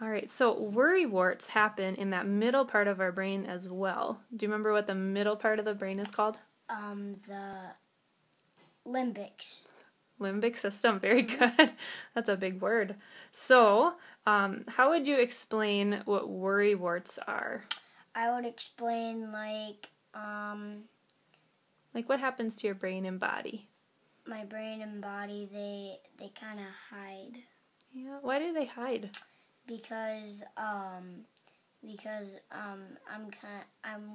All right, so worry warts happen in that middle part of our brain as well. Do you remember what the middle part of the brain is called? The Limbic system. Very good. That's a big word. So, how would you explain what worry warts are? I would explain Like what happens to your brain and body? My brain and body, they kind of hide. Yeah. Why do they hide? Because I'm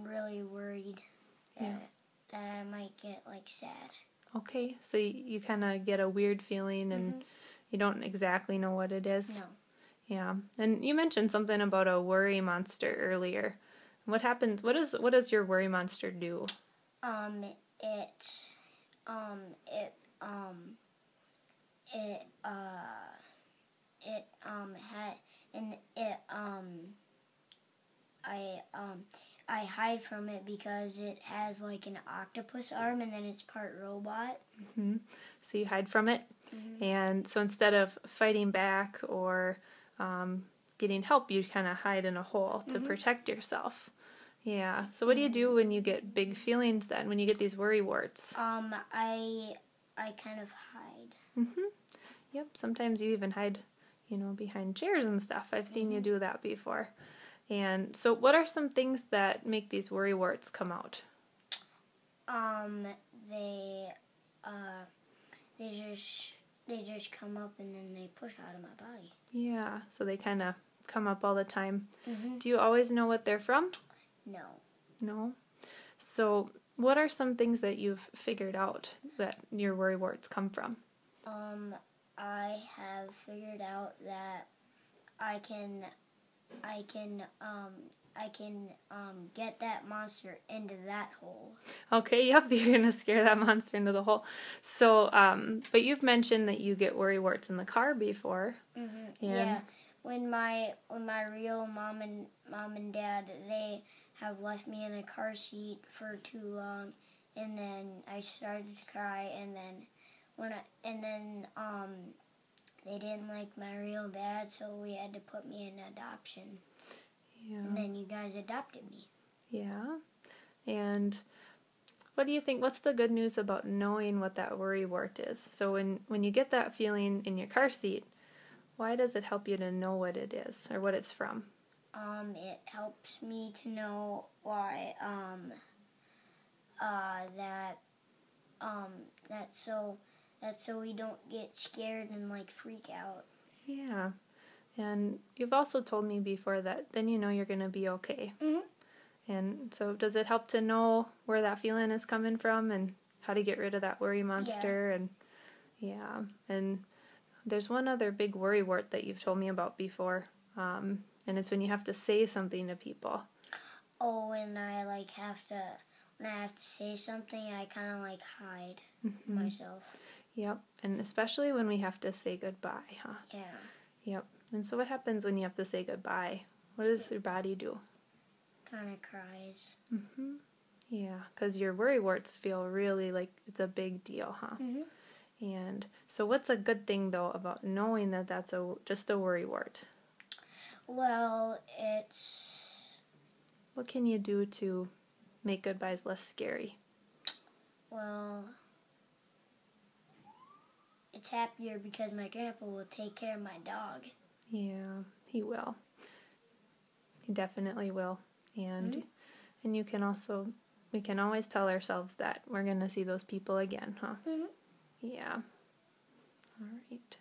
really worried that I might get sad. Okay, so you kind of get a weird feeling and you don't exactly know what it is. No. Yeah, and you mentioned something about a worry monster earlier. What happens? What does your worry monster do? I hide from it because it has an octopus arm and then it's part robot. So you hide from it, and so instead of fighting back or getting help, you kind of hide in a hole to protect yourself. Yeah. So what do you do when you get big feelings then? When you get these worry warts? I kind of hide. Yep. Sometimes you even hide, behind chairs and stuff. I've seen you do that before. And so, what are some things that make these worry warts come out? They just come up and then they push out of my body. Yeah. So they kind of come up all the time. Do you always know what they're from? No. No. So, what are some things that you've figured out that your worry warts come from? I have figured out that I can get that monster into that hole. Okay, yep, you're going to scare that monster into the hole. So, but you've mentioned that you get worry warts in the car before. Yeah, when my real mom and dad, they have left me in the car seat for too long, and then I started to cry, and then they didn't like my real dad, so we had to put me in adoption. Yeah. And then you guys adopted me. Yeah. And what do you think? What's the good news about knowing what that worry wart is? So when you get that feeling in your car seat, why does it help you to know what it is or what it's from? It helps me to know why that's so we don't get scared and freak out. Yeah. And you've also told me before that then you know you're going to be okay. And so does it help to know where that feeling is coming from and how to get rid of that worry monster? And there's one other big worry wart that you've told me about before, and it's when you have to say something to people. Oh, when I have to say something, I kind of hide myself. Yep, and especially when we have to say goodbye, huh? Yeah. Yep. And so what happens when you have to say goodbye? What does your body do? Kind of cries. Yeah, because your worry warts feel really like it's a big deal, huh? And so what's a good thing, though, about knowing that that's just a worry wart? Well, what can you do to make goodbyes less scary? Well, it's happier because my grandpa will take care of my dog. Yeah, he will. He definitely will. And you can also, we can always tell ourselves that we're going to see those people again, huh? Yeah. All right.